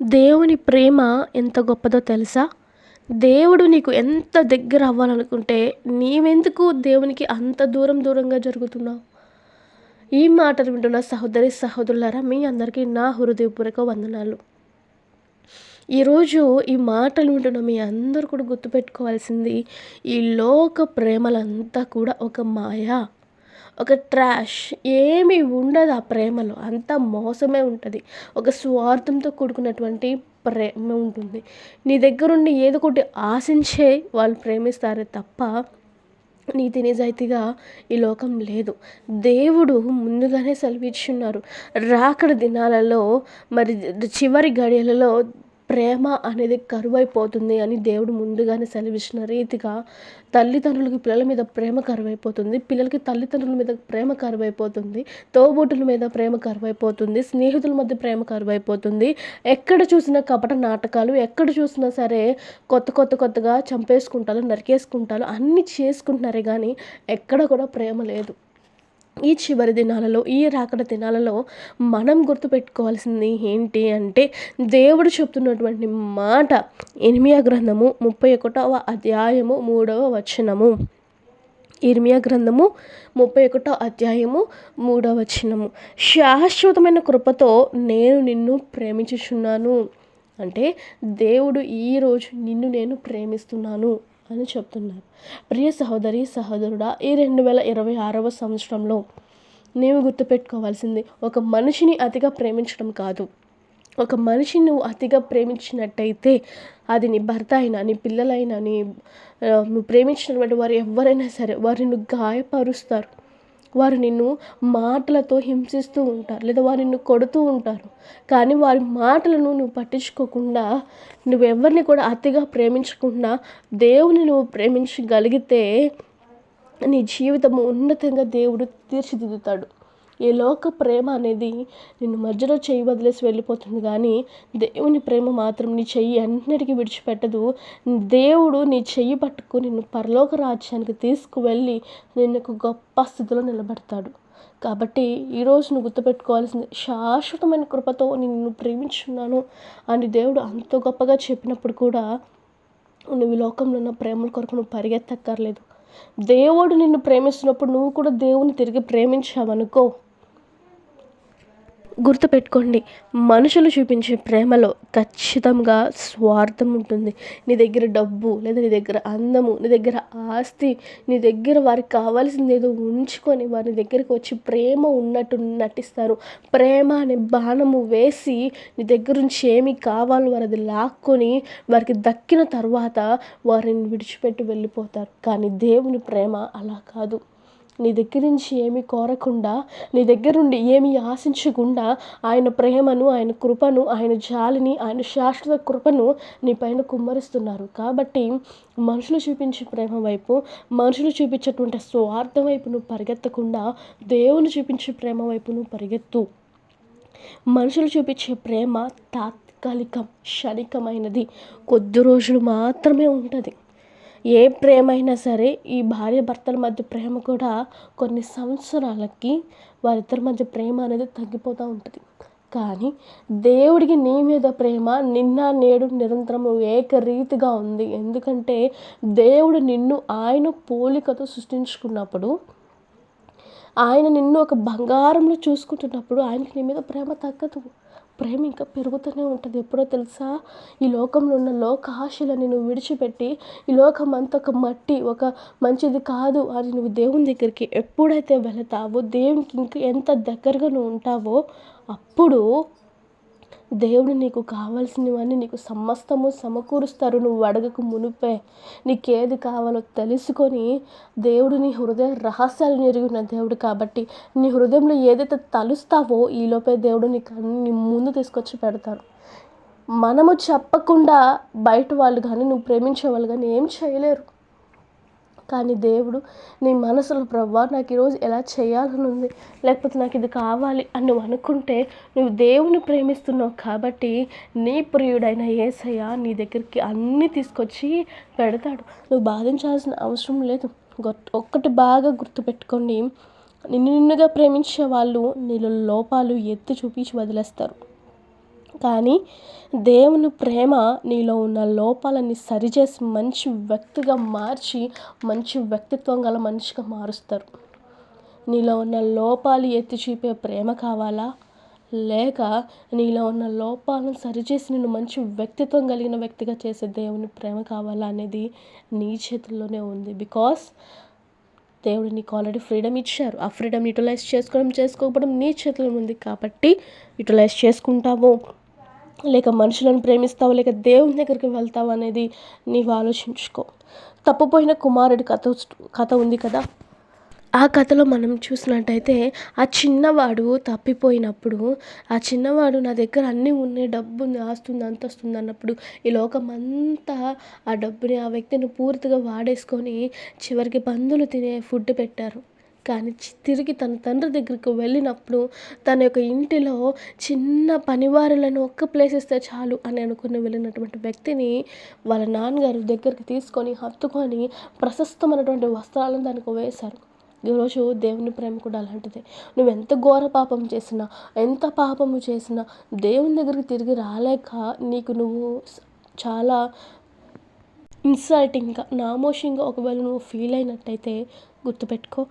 దేవుని ప్రేమ ఎంత గొప్పదో తెలుసా? దేవుడు నీకు ఎంత దగ్గర అవ్వాలనుకుంటే, నీవెందుకు దేవునికి అంత దూరంగా జరుగుతున్నావు? ఈ మాటలు వింటున్న సహోదరి, సహోదరులారా, మీ అందరికీ నా హృదయపూర్వక వందనాలు. ఈరోజు ఈ మాటలు వింటున్న మీ అందరూ కూడా గుర్తుపెట్టుకోవాల్సింది, ఈ లోక ప్రేమలంతా కూడా ఒక మాయ, ఒక ట్రాష్. ఏమీ ఉండదు ఆ ప్రేమలో. అంతా మోసమే ఉంటది. ఒక స్వార్థంతో కూడుకున్నటువంటి ప్రేమ ఉంటుంది. నీ దగ్గరుండి ఏదో ఒకటి ఆశించే వాళ్ళు ప్రేమిస్తారే తప్ప, నీతి నిజాయితీగా ఈ లోకం లేదు. దేవుడు ముందుగానే సెలవిచ్చున్నారు. రాకడ దినాలలో మరి చివరి గడియలలో ప్రేమ అనేది కరువైపోతుంది అని దేవుడు ముందుగానే సెలవిచ్చిన రీతిగా, తల్లిదండ్రులకి పిల్లల మీద ప్రేమ కరువైపోతుంది. పిల్లలకి తల్లిదండ్రుల మీద ప్రేమ కరువైపోతుంది. తోబుట్టుల మీద ప్రేమ కరువైపోతుంది. స్నేహితుల మధ్య ప్రేమ కరువైపోతుంది. ఎక్కడ చూసినా కపట నాటకాలు, ఎక్కడ చూసినా సరే కొత్తగా చంపేసుకుంటారు, నరికేసుకుంటారు, అన్నీ చేసుకుంటున్నారే కానీ ఎక్కడ కూడా ప్రేమ లేదు. ఈ చివరి దినాలలో, ఈ రాకడ దినాలలో మనం గుర్తుపెట్టుకోవాల్సింది ఏంటి అంటే, దేవుడు చెప్తున్నటువంటి మాట ఇర్మీయా గ్రంథము 31వ అధ్యాయము 3వ వచనము. ఇర్మీయా గ్రంథము 31వ అధ్యాయము 3వ వచనము. శాశ్వతమైన కృపతో నేను నిన్ను ప్రేమించుచున్నాను. అంటే దేవుడు ఈరోజు నిన్ను నేను ప్రేమిస్తున్నాను అని చెప్తున్నారు. ప్రియ సహోదరి, సహోదరుడా, ఈ 2026వ సంవత్సరంలో నీవు గుర్తుపెట్టుకోవాల్సింది, ఒక మనిషిని అతిగా ప్రేమించడం కాదు. ఒక మనిషిని నువ్వు అతిగా ప్రేమించినట్టయితే, అది నీ భర్త అయినా, నీ పిల్లలైనా, నువ్వు ప్రేమించినటువంటి వారు ఎవరైనా సరే, వారు నిన్ను గాయపరుస్తారు. వారు నిన్ను మాటలతో హింసిస్తూ ఉంటారు, లేదా వారు నిన్ను కొడుతూ ఉంటారు. కానీ వారి మాటలను నువ్వు పట్టించుకోకుండా, నువ్వెవరిని కూడా అతిగా ప్రేమించకుండా దేవుని నువ్వు ప్రేమించగలిగితే, నీ జీవితము ఉన్నతంగా దేవుడు తీర్చిదిద్దుతాడు. ఈ లోక ప్రేమ అనేది నిన్ను మధ్యలో చెయ్యి వదిలేసి వెళ్ళిపోతుంది, కానీ దేవుని ప్రేమ మాత్రం నీ చెయ్యి అన్నిటికీ విడిచిపెట్టదు. దేవుడు నీ చెయ్యి పట్టుకుని నిన్ను పరలోక రాజ్యానికి తీసుకువెళ్ళి నిన్ను ఒక గొప్ప స్థితిలో నిలబెడతాడు. కాబట్టి ఈరోజు నువ్వు గుర్తుపెట్టుకోవాల్సింది, శాశ్వతమైన కృపతో నిన్ను ప్రేమించున్నాను అని దేవుడు అంత గొప్పగా చెప్పినప్పుడు కూడా, నువ్వు ఈ లోకంలో ఉన్న ప్రేమల కొరకు నువ్వు పరిగెత్తక్కర్లేదు. దేవుడు నిన్ను ప్రేమిస్తున్నప్పుడు నువ్వు కూడా దేవుని తిరిగి ప్రేమించావనుకో, గుర్తుపెట్టుకోండి, మనుషులు చూపించే ప్రేమలో ఖచ్చితంగా స్వార్థం ఉంటుంది. నీ దగ్గర డబ్బు, లేదా నీ దగ్గర అందము, నీ దగ్గర ఆస్తి, నీ దగ్గర వారికి కావాల్సింది ఏదో ఉంచుకొని వారి దగ్గరికి వచ్చి ప్రేమ ఉన్నట్టు నటిస్తారు. ప్రేమ అనే బాణము వేసి నీ దగ్గర నుంచి ఏమి కావాలో వారు అది లాక్కొని వారికి దక్కిన తర్వాత వారిని విడిచిపెట్టి వెళ్ళిపోతారు. కానీ దేవుని ప్రేమ అలా కాదు. నీ దగ్గర నుంచి ఏమి కోరకుండా, నీ దగ్గర నుండి ఏమి ఆశించకుండా ఆయన ప్రేమను, ఆయన కృపను, ఆయన జాలిని, ఆయన శాశ్వత కృపను నీ పైన కుమ్మరిస్తున్నారు. కాబట్టి మనుషులు చూపించే ప్రేమ వైపు, మనుషులు చూపించేటువంటి స్వార్థం వైపు నువ్వు పరిగెత్తకుండా, దేవుని చూపించే ప్రేమ వైపు నువ్వు పరిగెత్తు. మనుషులు చూపించే ప్రేమ తాత్కాలికం, క్షణికమైనది, కొద్ది రోజులు మాత్రమే ఉంటుంది. ఏ ప్రేమ అయినా సరే, ఈ భార్య భర్తల మధ్య ప్రేమ కూడా కొన్ని సంవత్సరాలకి వారిద్దరి మధ్య ప్రేమ అనేది తగ్గిపోతూ ఉంటుంది. కానీ దేవుడికి నీ మీద ప్రేమ నిన్న నేడు నిరంతరము ఏకరీతిగా ఉంది. ఎందుకంటే దేవుడు నిన్ను ఆయన పోలికతో సృష్టించుకున్నప్పుడు, ఆయన నిన్ను ఒక బంగారంలో చూసుకుంటున్నప్పుడు ఆయనకి నీ మీద ప్రేమ తగ్గదు. ప్రేమ ఇంకా పెరుగుతూనే ఉంటుంది. ఎప్పుడో తెలుసా? ఈ లోకంలో ఉన్న లోక ఆశలని నువ్వు విడిచిపెట్టి, ఈ లోకం అంతా ఒక మట్టి, ఒక మంచిది కాదు అని నువ్వు దేవుని దగ్గరికి ఎప్పుడైతే వెళతావో, దేవునికి ఇంక ఎంత దగ్గరగా నువ్వు ఉంటావో, అప్పుడు దేవుడు నీకు కావాల్సినవన్నీ నీకు సమస్తము సమకూరుస్తారు. నువ్వు అడగక మునుపే నీకేది కావాలో తెలుసుకొని, దేవుడు నీ హృదయ రహస్యాలను ఎరిగిన దేవుడు కాబట్టి, నీ హృదయంలో ఏదైతే తలుస్తావో ఈలోపే దేవుడు నీకు అన్ని ముందు తీసుకొచ్చి పెడతారు. మనము చెప్పకుండా బయట వాళ్ళు కానీ, నువ్వు ప్రేమించే వాళ్ళు కానీ ఏం చేయలేరు. కానీ దేవుడు నీ మనసులో, ప్రభువా నాకు ఈరోజు ఎలా చేయాలని ఉంది, లేకపోతే నాకు ఇది కావాలి అని నువ్వు అనుకుంటే, నువ్వు దేవుని ప్రేమిస్తున్నావు కాబట్టి నీ ప్రియుడైన యేసయ్య నీ దగ్గరికి అన్నీ తీసుకొచ్చి పెడతాడు. నువ్వు బాధించాల్సిన అవసరం లేదు. ఒక్కటి బాగా గుర్తుపెట్టుకోండి, నిన్నుగా ప్రేమించే వాళ్ళు నీలో లోపాలు ఎత్తి చూపించి వదిలేస్తారు. కానీ దేవుని ప్రేమ నీలో ఉన్న లోపాలని సరిచేసి మంచి వ్యక్తిగా మార్చి మంచి వ్యక్తిత్వం గల మనిషిగా మారుస్తారు. నీలో ఉన్న లోపాలు ఎత్తి చూపే ప్రేమ కావాలా, లేక నీలో ఉన్న లోపాలను సరిచేసి నిన్ను మంచి వ్యక్తిత్వం కలిగిన వ్యక్తిగా చేసే దేవుని ప్రేమ కావాలా అనేది నీ చేతుల్లోనే ఉంది. బికాస్ దేవుడు నీకు ఆల్రెడీ ఫ్రీడమ్ ఇచ్చారు. ఆ ఫ్రీడమ్ యూటిలైజ్ చేసుకోకపోవడం నీ చేతిలో ఉంది. కాబట్టి యూటిలైజ్ చేసుకుంటావో, లేక మనుషులను ప్రేమిస్తావో, లేక దేవుని దగ్గరికి వెళ్తావు అనేది నీవు ఆలోచించుకో. తప్పిపోయిన కుమారుడి కథ ఉంది కదా. ఆ కథలో మనం చూసినట్టయితే ఆ చిన్నవాడు తప్పిపోయినప్పుడు, ఆ చిన్నవాడు నా దగ్గర అన్నీ ఉన్నాయి, డబ్బు ఉంది, ఆస్తుంది, అంతస్తుంది అన్నప్పుడు ఈ లోకమంతా ఆ డబ్బుని, ఆ వ్యక్తిని పూర్తిగా వాడేసుకొని చివరికి పందులు తినే ఫుడ్ పెట్టారు. కానీ తిరిగి తన తండ్రి దగ్గరికి వెళ్ళినప్పుడు తన యొక్క ఇంటిలో చిన్న పనివారులను ఒక్క ప్లేస్ ఇస్తే చాలు అని అనుకుని వెళ్ళినటువంటి వ్యక్తిని వాళ్ళ నాన్నగారు దగ్గరికి తీసుకొని హత్తుకొని ప్రశస్తమైనటువంటి వస్త్రాలను దానికి వేశారు. ఈరోజు దేవుని ప్రేమ కూడా అలాంటిదే. నువ్వు ఎంత ఘోర పాపం చేసినా, ఎంత పాపము చేసినా దేవుని దగ్గరికి తిరిగి రాలేక నీకు నువ్వు చాలా ఇన్సల్టింగ్గా, నామోషంగా ఒకవేళ నువ్వు ఫీల్ అయినట్టయితే గుర్తుపెట్టుకో,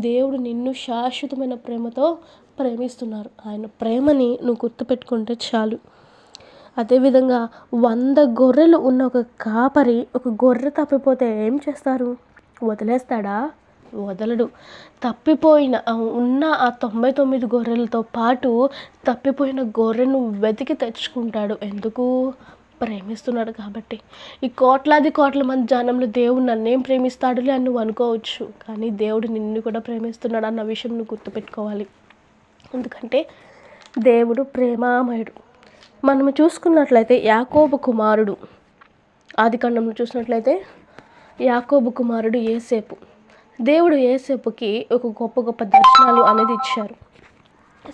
దేవుడు నిన్ను శాశ్వతమైన ప్రేమతో ప్రేమిస్తున్నారు. ఆయన ప్రేమని నువ్వు గుర్తుపెట్టుకుంటే చాలు. అదేవిధంగా 100 గొర్రెలు ఉన్న ఒక కాపరి ఒక గొర్రె తప్పిపోతే ఏం చేస్తారు? వదిలేస్తాడా? వదలడు. తప్పిపోయిన ఉన్న ఆ 99 గొర్రెలతో పాటు తప్పిపోయిన గొర్రెను వెతికి తెచ్చుకుంటాడు. ఎందుకు? ప్రేమిస్తున్నాడు కాబట్టి. ఈ కోట్ల మంది జనంలో దేవుడు నన్నేం ప్రేమిస్తాడులే అని నువ్వు అనుకోవచ్చు, కానీ దేవుడు నిన్ను కూడా ప్రేమిస్తున్నాడు అన్న విషయం నువ్వు గుర్తుపెట్టుకోవాలి. ఎందుకంటే దేవుడు ప్రేమామయుడు. మనము చూసుకున్నట్లయితే యాకోబు కుమారుడు, ఆదికాండంలో చూసినట్లయితే యాకోబు కుమారుడు యోసేపు. దేవుడు యోసేపుకి ఒక గొప్ప దర్శనాలు అనేది ఇచ్చారు.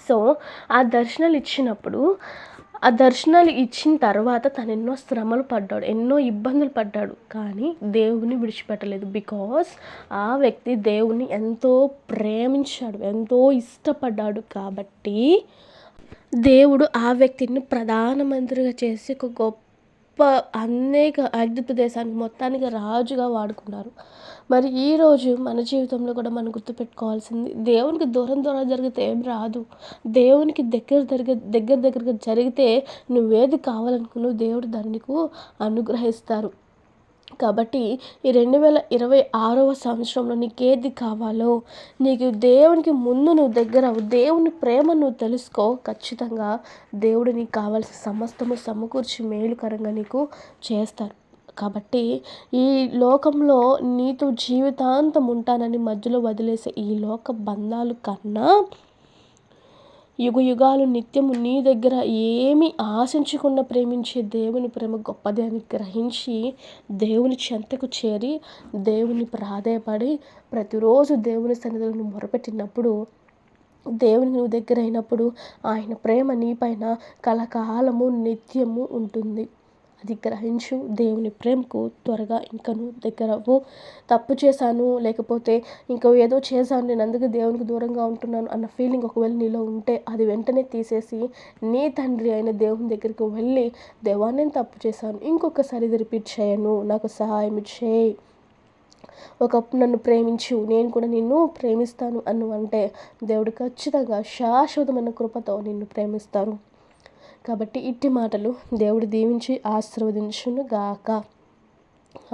సో ఆ దర్శనాలు ఇచ్చినప్పుడు, ఆ దర్శనాలు ఇచ్చిన తర్వాత తను ఎన్నో శ్రమలు పడ్డాడు, ఎన్నో ఇబ్బందులు పడ్డాడు, కానీ దేవుని విడిచిపెట్టలేదు. బికాస్ ఆ వ్యక్తి దేవుని ఎంతో ప్రేమించాడు, ఎంతో ఇష్టపడ్డాడు. కాబట్టి దేవుడు ఆ వ్యక్తిని ప్రధానమంత్రిగా చేసి ఒక గొప్ప అనేక ఐగుప్తు దేశానికి మొత్తానికి రాజుగా వాడుకున్నారు. మరి ఈరోజు మన జీవితంలో కూడా మనం గుర్తుపెట్టుకోవాల్సింది, దేవునికి దూరం జరిగితే ఏం రాదు. దేవునికి దగ్గరగా జరిగితే నువ్వేది కావాలనుకున్నావు దేవుడు దాన్ని నీకు అనుగ్రహిస్తారు. కాబట్టి ఈ 2026వ సంవత్సరంలో నీకేది కావాలో, నీకు దేవునికి ముందు నువ్వు దగ్గర దేవుని ప్రేమ నువ్వు తెలుసుకో. ఖచ్చితంగా దేవుడు నీకు కావాల్సిన సమస్తము సమకూర్చి మేలుకరంగా నీకు చేస్తారు. కాబట్టి ఈ లోకంలో నీతో జీవితాంతం ఉంటానని మధ్యలో వదిలేసే ఈ లోక బంధాలు కన్నా యుగాలు నిత్యము నీ దగ్గర ఏమీ ఆశించకుండా ప్రేమించే దేవుని ప్రేమ గొప్పది అని గ్రహించి దేవుని చెంతకు చేరి దేవుని ప్రాధేయపడి ప్రతిరోజు దేవుని సన్నిధిలో మొరపెట్టినప్పుడు, దేవునికి నువ్వు దగ్గర అయినప్పుడు ఆయన ప్రేమ నీపైన కలకాలము నిత్యము ఉంటుంది. అది గ్రహించు. దేవుని ప్రేమకు త్వరగా ఇంకా నువ్వు దగ్గరవ్వు. తప్పు చేశాను, లేకపోతే ఇంకా ఏదో చేశాను, నేను అందుకే దేవునికి దూరంగా ఉంటున్నాను అన్న ఫీలింగ్ ఒకవేళ నీలో ఉంటే అది వెంటనే తీసేసి నీ తండ్రి అయిన దేవుని దగ్గరికి వెళ్ళి, దేవా నేను తప్పు చేశాను, ఇంకొకసారి ఇది రిపీట్ చేయను, నాకు సహాయం చేయి, ఒకప్పుడు నన్ను ప్రేమించు, నేను కూడా నిన్ను ప్రేమిస్తాను అంటే దేవుడు ఖచ్చితంగా శాశ్వతమైన కృపతో నిన్ను ప్రేమిస్తారు. కాబట్టి ఇట్టి మాటలు దేవుడు దీవించి ఆశీర్వదించును గాక.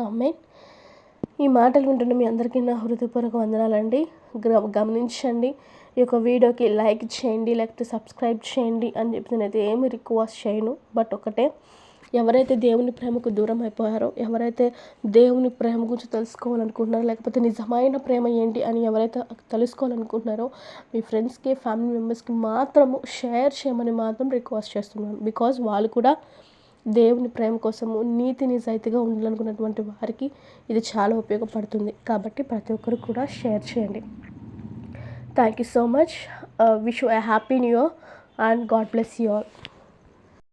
ఆమేన్. ఈ మాటలు వింటున్న మీ అందరికీ నా హృదయపూర్వక వందనాలండి. గమనించండి, ఈ యొక్క వీడియోకి లైక్ చేయండి, లేకపోతే సబ్స్క్రైబ్ చేయండి అని చెప్పి నేనైతే ఏమి రిక్వెస్ట్ చేయను. బట్ ఒకటే, ఎవరైతే దేవుని ప్రేమకు దూరం అయిపోయారో, ఎవరైతే దేవుని ప్రేమ గురించి తెలుసుకోవాలనుకుంటున్నారో, లేకపోతే నిజమైన ప్రేమ ఏంటి అని ఎవరైతే తెలుసుకోవాలనుకుంటున్నారో మీ ఫ్రెండ్స్కి, ఫ్యామిలీ మెంబర్స్కి మాత్రము షేర్ చేయమని మాత్రం రిక్వెస్ట్ చేస్తున్నాను. బికాజ్ వాళ్ళు కూడా దేవుని ప్రేమ కోసము నీతి నిజాయితీగా ఉండాలనుకున్నటువంటి వారికి ఇది చాలా ఉపయోగపడుతుంది. కాబట్టి ప్రతి ఒక్కరు కూడా షేర్ చేయండి. Thank you so much. Wish you a happy new year and God bless you all.